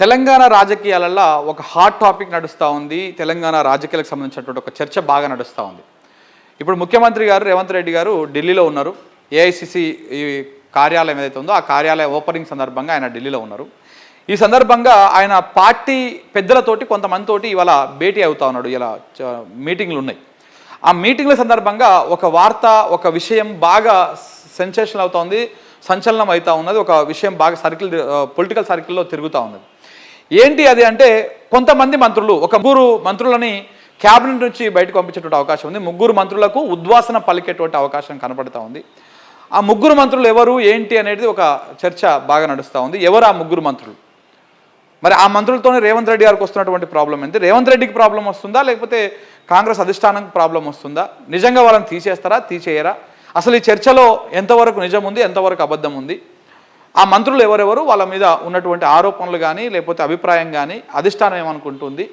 తెలంగాణ రాజకీయాలలో ఒక hot topic నడుస్తూ ఉంది. తెలంగాణ రాజకీయాలకు సంబంధించినటువంటి ఒక చర్చ బాగా నడుస్తూ ఉంది. ఇప్పుడు ముఖ్యమంత్రి గారు రేవంత్ రెడ్డి గారు ఢిల్లీలో ఉన్నారు. ఏఐసిసి కార్యాలయం ఏదైతే ఉందో ఆ కార్యాలయ ఓపెనింగ్ సందర్భంగా ఆయన ఢిల్లీలో ఉన్నారు. ఈ సందర్భంగా ఆయన పార్టీ పెద్దలతోటి కొంతమందితోటి ఇవాళ భేటీ అవుతా ఉన్నాడు. ఇలా మీటింగ్లు ఉన్నాయి. ఆ మీటింగ్ల సందర్భంగా ఒక వార్త, ఒక విషయం బాగా సెన్సేషన్ అవుతోంది, సంచలనం అవుతూ ఉన్నది. ఒక విషయం బాగా పొలిటికల్ సర్కిల్లో తిరుగుతూ ఉన్నది. ఏంటి అది అంటే, కొంతమంది మంత్రులు, ఒక ముగ్గురు మంత్రులని క్యాబినెట్ నుంచి బయటకు పంపించేటువంటి అవకాశం ఉంది. ముగ్గురు మంత్రులకు ఉద్వాసన పలికేటువంటి అవకాశం కనపడుతూ ఉంది. ఆ ముగ్గురు మంత్రులు ఎవరు ఏంటి అనేది ఒక చర్చ బాగా నడుస్తూ ఉంది. ఎవరు ఆ ముగ్గురు మంత్రులు? మరి ఆ మంత్రులతోనే రేవంత్ రెడ్డి గారికి వస్తున్నటువంటి ప్రాబ్లం ఏంటి? రేవంత్ రెడ్డికి ప్రాబ్లం వస్తుందా, లేకపోతే కాంగ్రెస్ అధిష్టానానికి ప్రాబ్లం వస్తుందా? నిజంగా వాళ్ళని తీసేస్తారా, తీసేయరా? అసలు ఈ చర్చలో ఎంతవరకు నిజం ఉంది, ఎంతవరకు అబద్ధం ఉంది? ఆ మంత్రులు ఎవరెవరు, వాళ్ళ మీద ఉన్నటువంటి ఆరోపణలు కానీ లేకపోతే అభిప్రాయం కానీ అధిష్టానం ఏమనుకుంటుంది,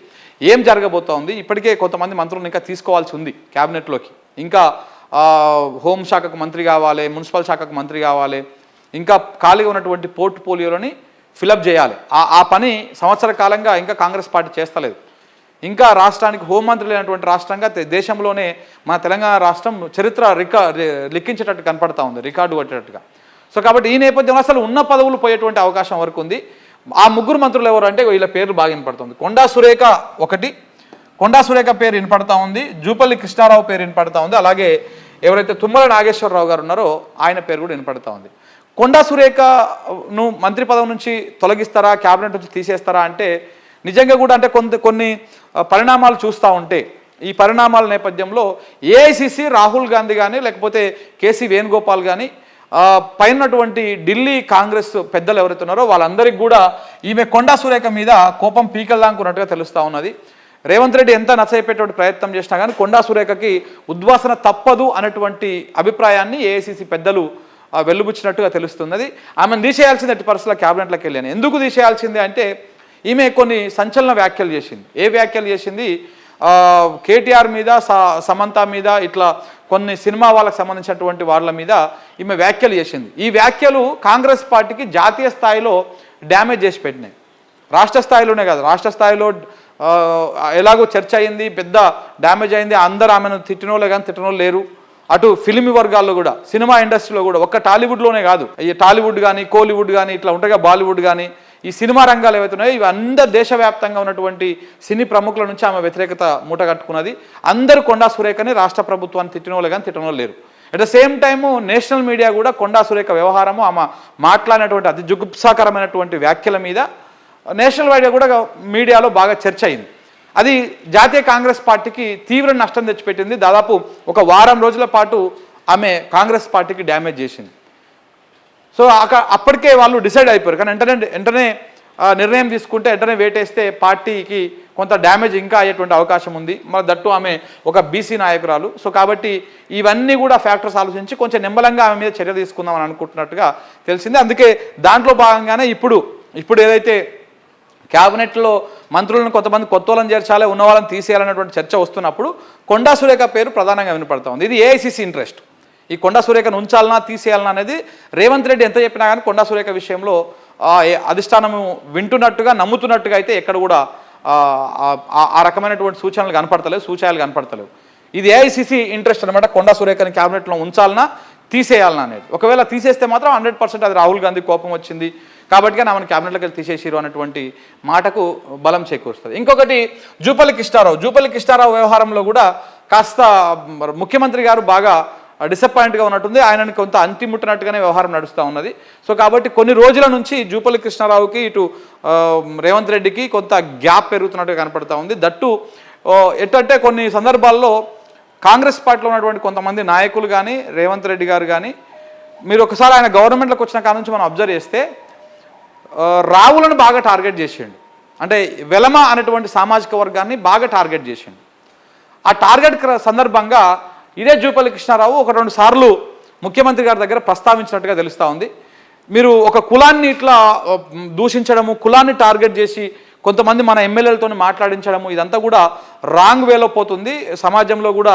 ఏం జరగబోతోంది? ఇప్పటికే కొంతమంది మంత్రులను ఇంకా తీసుకోవాల్సి ఉంది క్యాబినెట్లోకి. ఇంకా హోంశాఖకు మంత్రి కావాలి, మున్సిపల్ శాఖకు మంత్రి కావాలి, ఇంకా ఖాళీగా ఉన్నటువంటి పోర్ట్ఫోలియోలని ఫిలప్ చేయాలి. ఆ పని సంవత్సర కాలంగా ఇంకా కాంగ్రెస్ పార్టీ చేస్తలేదు. ఇంకా రాష్ట్రానికి హోంమంత్రి లేనటువంటి రాష్ట్రంగా దేశంలోనే మన తెలంగాణ రాష్ట్రం చరిత్ర లిఖించేటట్టు కనపడతా ఉంది, రికార్డు కొట్టేటట్టుగా. సో కాబట్టి ఈ నేపథ్యంలో అసలు ఉన్న పదవులు పోయేటువంటి అవకాశం వరకు ఉంది. ఆ ముగ్గురు మంత్రులు ఎవరు అంటే వీళ్ళ పేర్లు బాగా వినపడుతుంది. కొండా సురేఖ ఒకటి, కొండా సురేఖ పేరు వినపడతా ఉంది. జూపల్లి కృష్ణారావు పేరు వినపడతా ఉంది. అలాగే ఎవరైతే తుమ్మల నాగేశ్వరరావు గారు ఉన్నారో ఆయన పేరు కూడా వినపడతా ఉంది. కొండా సురేఖను మంత్రి పదవి నుంచి తొలగిస్తారా, క్యాబినెట్ నుంచి తీసేస్తారా అంటే నిజంగా కూడా అంటే కొన్ని పరిణామాలు చూస్తూ ఉంటే ఈ పరిణామాల నేపథ్యంలో ఏఐసిసి రాహుల్ గాంధీ కానీ లేకపోతే కేసీ వేణుగోపాల్ కానీ పైనటువంటి ఢిల్లీ కాంగ్రెస్ పెద్దలు ఎవరైతే ఉన్నారో వాళ్ళందరికీ కూడా ఈమె కొండా సురేఖ మీద కోపం పీకల్లాంకున్నట్టుగా తెలుస్తూ ఉన్నది. రేవంత్ రెడ్డి ఎంత నచ్చజెప్పేటువంటి ప్రయత్నం చేసినా కానీ కొండా సురేఖకి ఉద్వాసన తప్పదు అనేటువంటి అభిప్రాయాన్ని ఏఐసిసి పెద్దలు వెలుబుచ్చినట్టుగా తెలుస్తున్నది. ఆమెను తీసేయాల్సింది ఎట్టి పరిస్థితుల్లో క్యాబినెట్లోకి వెళ్ళాను. ఎందుకు తీసేయాల్సింది అంటే ఈమె కొన్ని సంచలన వ్యాఖ్యలు చేసింది. ఏ వ్యాఖ్యలు చేసింది? కేటీఆర్ మీద, సమంత మీద, ఇట్లా కొన్ని సినిమా వాళ్ళకి సంబంధించినటువంటి వాళ్ళ మీద ఈమె వ్యాఖ్యలు చేసింది. ఈ వ్యాఖ్యలు కాంగ్రెస్ పార్టీకి జాతీయ స్థాయిలో డ్యామేజ్ చేసి పెట్టినాయి. రాష్ట్ర స్థాయిలోనే కాదు, రాష్ట్ర స్థాయిలో ఎలాగో చర్చ అయింది, పెద్ద డ్యామేజ్ అయింది. అందరూ ఆమెను తిట్టినోళ్ళే కానీ తిట్టినోళ్ళు లేరు. అటు ఫిలిం వర్గాల్లో కూడా, సినిమా ఇండస్ట్రీలో కూడా, ఒక్క టాలీవుడ్లోనే కాదు, ఈ టాలీవుడ్ కానీ కోలీవుడ్ కానీ ఇట్లా ఉంటాయిగా, బాలీవుడ్ కానీ ఈ సినిమా రంగాలు ఏవైతే ఉన్నాయో ఇవి అందరు దేశవ్యాప్తంగా ఉన్నటువంటి సినీ ప్రముఖుల నుంచి ఆమె వ్యతిరేకత మూట కట్టుకున్నది. అందరూ కొండా సురేఖని రాష్ట్ర ప్రభుత్వాన్ని తిట్టినోళ్ళు కానీ తిట్టినోళ్ళు లేరు. At the same time national media కూడా కొండా సురేఖ వ్యవహారము, ఆమె మాట్లాడినటువంటి అతి జుగుప్సాకరమైనటువంటి వ్యాఖ్యల మీద నేషనల్ మీడియాలో బాగా చర్చ అయింది. అది జాతీయ కాంగ్రెస్ పార్టీకి తీవ్ర నష్టం తెచ్చిపెట్టింది. దాదాపు ఒక వారం రోజుల పాటు ఆమె కాంగ్రెస్ పార్టీకి డ్యామేజ్ చేసింది. సో అప్పటికే వాళ్ళు డిసైడ్ అయిపోయారు. కానీ వెంటనే నిర్ణయం తీసుకుంటే, వెంటనే వేటేస్తే పార్టీకి కొంత డ్యామేజ్ ఇంకా అయ్యేటువంటి అవకాశం ఉంది. మరి దట్టు ఆమె ఒక బీసీ నాయకురాలు. సో కాబట్టి ఇవన్నీ కూడా ఫ్యాక్టర్స్ ఆలోచించి కొంచెం నిమ్మలంగా ఆమె మీద చర్య తీసుకుందామని అనుకుంటున్నట్టుగా తెలిసింది. అందుకే దాంట్లో భాగంగానే ఇప్పుడు ఏదైతే క్యాబినెట్లో మంత్రులను కొంతమంది కొత్తోళ్ళని చేర్చాలి, ఉన్న వాళ్ళని తీసేయాలనేటువంటి చర్చ వస్తున్నప్పుడు కొండా సురేఖ పేరు ప్రధానంగా వినపడతా ఉంది. ఇది ఏఐసిసి ఇంట్రెస్ట్. ఈ కొండా సురేఖను ఉంచాలనా తీసేయాలనా అనేది రేవంత్ రెడ్డి ఎంత చెప్పినా కానీ కొండా సురేఖ విషయంలో అధిష్టానము వింటున్నట్టుగా, నమ్ముతున్నట్టుగా అయితే ఎక్కడ కూడా ఆ రకమైనటువంటి సూచనలు కనపడతలేవు. ఇది ఏఐసిసి ఇంట్రెస్ట్ అనమాట. కొండా సురేఖని క్యాబినెట్లో ఉంచాలనా తీసేయాలనా అనేది. ఒకవేళ తీసేస్తే మాత్రం 100% అది రాహుల్ గాంధీ కోపం వచ్చింది కాబట్టి ఆమెను క్యాబినెట్లోకి వెళ్ళి తీసేసిరు అనేటువంటి మాటకు బలం చేకూరుస్తుంది. ఇంకొకటి జూపల్లి కృష్ణారావు వ్యవహారంలో కూడా కాస్త ముఖ్యమంత్రి గారు బాగా డిసప్పాయింట్గా ఉన్నట్టుంది. ఆయనని కొంత అంతిముట్టినట్టుగానే వ్యవహారం నడుస్తూ ఉన్నది. సో కాబట్టి కొన్ని రోజుల నుంచి జూపల్లి కృష్ణారావుకి ఇటు రేవంత్ రెడ్డికి కొంత గ్యాప్ పెరుగుతున్నట్టుగా కనపడతా ఉంది. దట్టు ఎట్టంటే కొన్ని సందర్భాల్లో కాంగ్రెస్ పార్టీలో ఉన్నటువంటి కొంతమంది నాయకులు కానీ రేవంత్ రెడ్డి గారు కానీ, మీరు ఒకసారి ఆయన గవర్నమెంట్లోకి వచ్చిన కాడ నుంచి మనం అబ్జర్వ్ చేస్తే రావులను బాగా టార్గెట్ చేసిండు. అంటే వెలమ అనేటువంటి సామాజిక వర్గాన్ని బాగా టార్గెట్ చేసిండు. ఆ టార్గెట్ సందర్భంగా ఇదే జూపల్లి కృష్ణారావు 1-2 సార్లు ముఖ్యమంత్రి గారి దగ్గర ప్రస్తావించినట్టుగా తెలుస్తూ ఉంది. మీరు ఒక కులాన్ని ఇట్లా దూషించడము, కులాన్ని టార్గెట్ చేసి కొంతమంది మన ఎమ్మెల్యేలతో మాట్లాడించడము, ఇదంతా కూడా రాంగ్ వేలో పోతుంది. సమాజంలో కూడా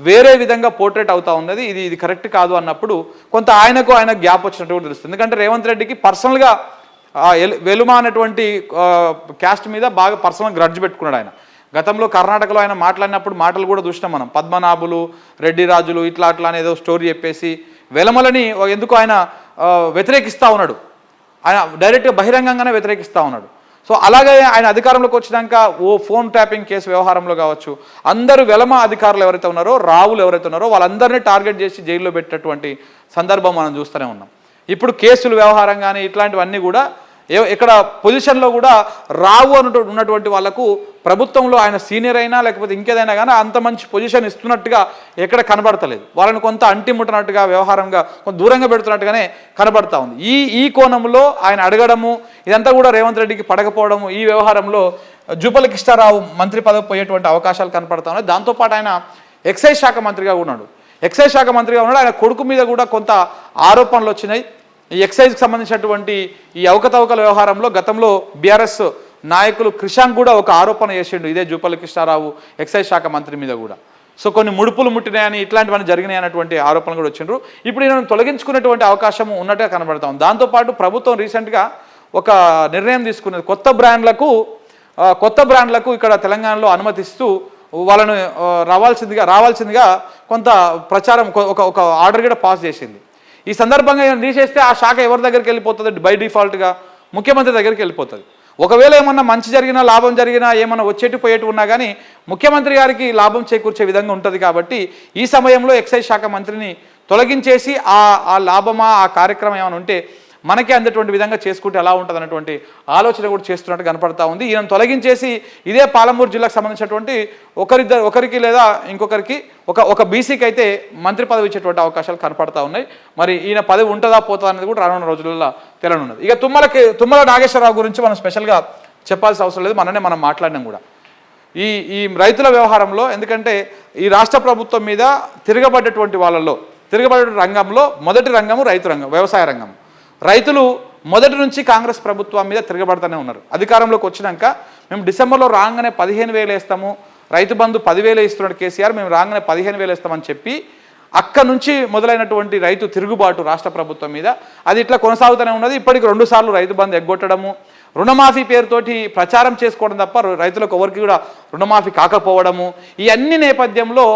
వేరే విధంగా పోర్ట్రేట్ అవుతూ ఉన్నది. ఇది కరెక్ట్ కాదు అన్నప్పుడు కొంత ఆయన గ్యాప్ వచ్చినట్టు తెలుస్తుంది. ఎందుకంటే రేవంత్ రెడ్డికి పర్సనల్గా వెలుమ అనేటువంటి క్యాస్ట్ మీద బాగా పర్సనల్ గ్రడ్జ్ పెట్టుకున్నాడు ఆయన. గతంలో కర్ణాటకలో ఆయన మాట్లాడినప్పుడు మాటలు కూడా చూసినాం మనం. పద్మనాభులు, రెడ్డి రాజులు ఇట్లా అట్లా అనేదో స్టోరీ చెప్పేసి వెలమలని ఎందుకు ఆయన వ్యతిరేకిస్తూ ఉన్నాడు. ఆయన డైరెక్ట్గా బహిరంగంగానే వ్యతిరేకిస్తూ ఉన్నాడు. సో అలాగే ఆయన అధికారంలోకి వచ్చినాక ఫోన్ ట్యాపింగ్ కేసు వ్యవహారంలో కావచ్చు, అందరూ వెలమ అధికారులు ఎవరైతే ఉన్నారో, రావులు ఎవరైతే ఉన్నారో వాళ్ళందరినీ టార్గెట్ చేసి జైల్లో పెట్టేటువంటి సందర్భం మనం చూస్తూనే ఉన్నాం. ఇప్పుడు కేసులు వ్యవహారం కానీ ఇట్లాంటివన్నీ కూడా ఇక్కడ పొజిషన్లో కూడా రావు ఉన్నటువంటి వాళ్ళకు ప్రభుత్వంలో ఆయన సీనియర్ అయినా లేకపోతే ఇంకేదైనా కానీ అంత మంచి పొజిషన్ ఇస్తున్నట్టుగా ఎక్కడ కనబడతలేదు. వాళ్ళని కొంత అంటిముట్టనట్టుగా వ్యవహారంగా కొంత దూరంగా పెడుతున్నట్టుగానే కనబడతా ఉంది. ఈ కోణంలో ఆయన అడగడము ఇదంతా కూడా రేవంత్ రెడ్డికి పడకపోవడము, ఈ వ్యవహారంలో జూపల్లి కృష్ణారావు మంత్రి పదవి పోయేటువంటి అవకాశాలు కనపడతా ఉన్నాయి. దాంతోపాటు ఆయన ఎక్సైజ్ శాఖ మంత్రిగా ఉన్నాడు. ఆయన కొడుకు మీద కూడా కొంత ఆరోపణలు వచ్చినాయి. ఈ ఎక్సైజ్కి సంబంధించినటువంటి ఈ అవకతవకల వ్యవహారంలో గతంలో బీఆర్ఎస్ నాయకులు క్రిషాంక్ కూడా ఒక ఆరోపణ చేసిండు ఇదే జూపల్లి కృష్ణారావు ఎక్సైజ్ శాఖ మంత్రి మీద కూడా. సో కొన్ని ముడుపులు ముట్టినాయని ఇట్లాంటివన్నీ జరిగినాయి అన్నటువంటి ఆరోపణలు కూడా వచ్చిండ్రు. ఇప్పుడు ఈయనను తొలగించుకునేటువంటి అవకాశం ఉన్నట్టుగా కనబడతాం. దాంతోపాటు ప్రభుత్వం రీసెంట్గా ఒక నిర్ణయం తీసుకున్నది. కొత్త బ్రాండ్లకు ఇక్కడ తెలంగాణలో అనుమతిస్తూ వాళ్ళను రావాల్సిందిగా కొంత ప్రచారం ఒక ఆర్డర్ కూడా పాస్ చేసింది. ఈ సందర్భంగా ఏమైనా తీసేస్తే ఆ శాఖ ఎవరి దగ్గరికి వెళ్ళిపోతుంది? బై డిఫాల్ట్గా ముఖ్యమంత్రి దగ్గరికి వెళ్ళిపోతుంది. ఒకవేళ ఏమన్నా మంచి జరిగినా లాభం జరిగినా ఏమన్నా వచ్చేటి పోయేటి ఉన్నా కానీ ముఖ్యమంత్రి గారికి లాభం చేకూర్చే విధంగా ఉంటుంది. కాబట్టి ఈ సమయంలో ఎక్సైజ్ శాఖ మంత్రిని తొలగించేసి ఆ లాభమా ఆ కార్యక్రమం ఏమైనా ఉంటే మనకే అందేటువంటి విధంగా చేసుకుంటే ఎలా ఉంటుంది అన్నటువంటి ఆలోచన కూడా చేస్తున్నట్టు కనపడతా ఉంది. ఈయన తొలగించేసి ఇదే పాలమూరు జిల్లాకు సంబంధించినటువంటి ఒకరికి లేదా ఇంకొకరికి ఒక బీసీకి అయితే మంత్రి పదవి ఇచ్చేటువంటి అవకాశాలు కనపడతా ఉన్నాయి. మరి ఈయన పదవి ఉంటుందా పోతుందా అనేది కూడా రానున్న రోజులలో తెలనున్నది. ఇక తుమ్మల నాగేశ్వరరావు గురించి మనం స్పెషల్గా చెప్పాల్సిన అవసరం లేదు, మనం మాట్లాడినాం కూడా ఈ రైతుల వ్యవహారంలో. ఎందుకంటే ఈ రాష్ట్ర ప్రభుత్వం మీద తిరగబడే రంగంలో మొదటి రంగము రైతు రంగం, వ్యవసాయ రంగం. రైతులు మొదటి నుంచి కాంగ్రెస్ ప్రభుత్వం మీద తిరగబడుతూనే ఉన్నారు. అధికారంలోకి వచ్చినాక మేము డిసెంబర్లో రాగానే 15,000 వేస్తాము, రైతు బంధు 10,000 ఇస్తున్నాడు కేసీఆర్, మేము రాగానే 15,000 వేస్తామని చెప్పి అక్కడ నుంచి మొదలైనటువంటి రైతు తిరుగుబాటు రాష్ట్ర ప్రభుత్వం మీద అది ఇట్లా కొనసాగుతూనే ఉన్నది. ఇప్పటికి 2 సార్లు రైతు బంధు ఎగ్గొట్టడము, రుణమాఫీ పేరుతోటి ప్రచారం చేసుకోవడం తప్ప రైతులకు ఎవరికి కూడా రుణమాఫీ కాకపోవడము, ఈ అన్ని నేపథ్యంలో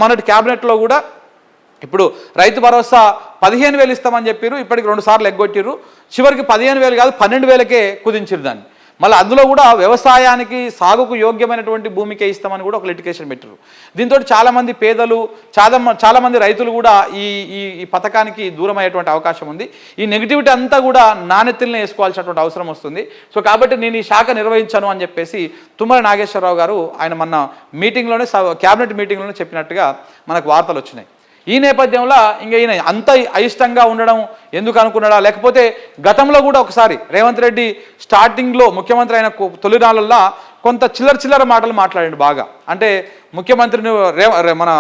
మొన్నటి క్యాబినెట్లో కూడా ఇప్పుడు రైతు భరోసా 15,000 ఇస్తామని చెప్పారు, ఇప్పటికి 2 సార్లు ఎగ్గొట్టిరు. చివరికి 15,000 కాదు 12,000కే కుదించారు దాన్ని. మళ్ళీ అందులో కూడా వ్యవసాయానికి సాగుకు యోగ్యమైనటువంటి భూమికే ఇస్తామని కూడా ఒక లిటికేషన్ పెట్టారు. దీంతో చాలామంది పేదలు చాలామంది రైతులు కూడా ఈ పథకానికి దూరం అయ్యేటువంటి అవకాశం ఉంది. ఈ నెగిటివిటీ అంతా కూడా నాణ్యతల్ని వేసుకోవాల్సినటువంటి అవసరం వస్తుంది. సో కాబట్టి నేను ఈ శాఖ నిర్వహించాను అని చెప్పేసి తుమ్మల నాగేశ్వరరావు గారు ఆయన మొన్న క్యాబినెట్ మీటింగ్లోనే చెప్పినట్టుగా మనకు వార్తలు వచ్చినాయి. ఈ నేపథ్యంలో ఇంకా ఈయన అంత అయిష్టంగా ఉండడం ఎందుకు అనుకున్నాడా, లేకపోతే గతంలో కూడా ఒకసారి రేవంత్ రెడ్డి స్టార్టింగ్లో ముఖ్యమంత్రి అయిన తొలినాళ్ళల్లో కొంత చిల్లర మాటలు మాట్లాడండి బాగా. అంటే ముఖ్యమంత్రిని మన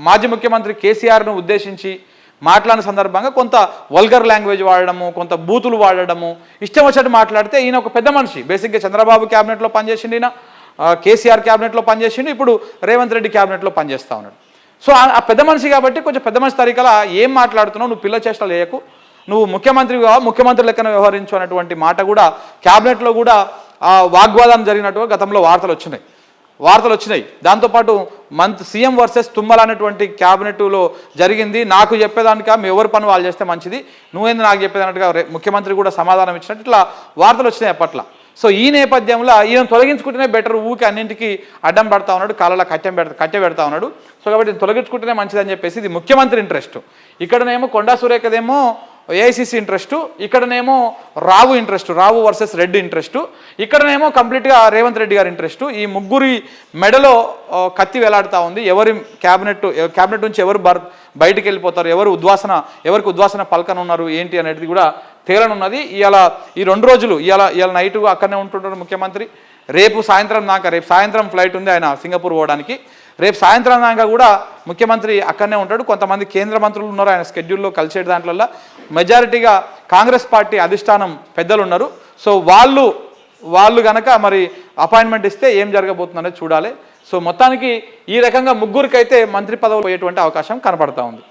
మాజీ ముఖ్యమంత్రి కేసీఆర్ను ఉద్దేశించి మాట్లాడిన సందర్భంగా కొంత వల్గర్ లాంగ్వేజ్ వాడడము, కొంత బూతులు వాడడము, ఇష్టం వచ్చినట్టు మాట్లాడితే ఈయన ఒక పెద్ద మనిషి. బేసిక్గా చంద్రబాబు క్యాబినెట్లో పనిచేసిండు, ఈయన కేసీఆర్ క్యాబినెట్లో పనిచేసిండు, ఇప్పుడు రేవంత్ రెడ్డి క్యాబినెట్లో పనిచేస్తూ ఉన్నాడు. సో ఆ పెద్ద మనిషి కాబట్టి కొంచెం పెద్ద మనిషి తరీకలా ఏం మాట్లాడుతున్నావు, నువ్వు పిల్ల చేష్టలు వేయకు, నువ్వు ముఖ్యమంత్రి లెక్కన వ్యవహరించు అనేటువంటి మాట కూడా క్యాబినెట్లో కూడా వాగ్వాదం జరిగినట్టుగా గతంలో వార్తలు వచ్చినాయి. దాంతోపాటు సీఎం వర్సెస్ తుమ్మల అనేటువంటి క్యాబినెట్లో జరిగింది. నాకు చెప్పేదానిక మీ ఎవరి పని వాళ్ళు చేస్తే మంచిది, నువ్వేంది నాకు చెప్పేదన్నట్టుగా ముఖ్యమంత్రి కూడా సమాధానం ఇచ్చినట్టు ఇట్లా వార్తలు వచ్చినాయి అప్పట్లో. సో ఈ నేపథ్యంలో ఈయన తొలగించుకుంటేనే బెటర్, ఊరికి అన్నింటికి అడ్డం పడతా ఉన్నాడు, కాళ్ళ కట్టె పెడతా ఉన్నాడు. సో కాబట్టి తొలగించుకుంటేనే మంచిదని చెప్పేసి ఇది ముఖ్యమంత్రి ఇంట్రెస్ట్. ఇక్కడనేమో కొండా సురేఖదేమో ఏఐసిసి ఇంట్రెస్టు, ఇక్కడనేమో రావు వర్సెస్ రెడ్డి ఇంట్రెస్టు, ఇక్కడనేమో కంప్లీట్గా రేవంత్ రెడ్డి గారి ఇంట్రెస్టు. ఈ ముగ్గురి మెడలో కత్తి వేలాడుతూ ఉంది. ఎవరి క్యాబినెట్ నుంచి ఎవరు బయటికి వెళ్ళిపోతారు, ఎవరికి ఉద్వాసన పలకనున్నారు ఏంటి అనేది కూడా తేలనున్నది. ఈ 2 రోజులు ఇవాళ నైటు అక్కడనే ఉంటుంటారు ముఖ్యమంత్రి. రేపు సాయంత్రం ఫ్లైట్ ఉంది ఆయన సింగపూర్ పోవడానికి. రేపు సాయంత్రం దాకా కూడా ముఖ్యమంత్రి అక్కడనే ఉంటాడు. కొంతమంది కేంద్ర మంత్రులు ఉన్నారు ఆయన స్కెడ్యూల్లో కలిసే దాంట్లో. మెజారిటీగా కాంగ్రెస్ పార్టీ అధిష్టానం పెద్దలు ఉన్నారు. సో వాళ్ళు కనుక మరి అపాయింట్మెంట్ ఇస్తే ఏం జరగబోతుందనేది చూడాలి. సో మొత్తానికి ఈ రకంగా ముగ్గురికైతే మంత్రి పదవులు పోయేటువంటి అవకాశం కనపడతా ఉంది.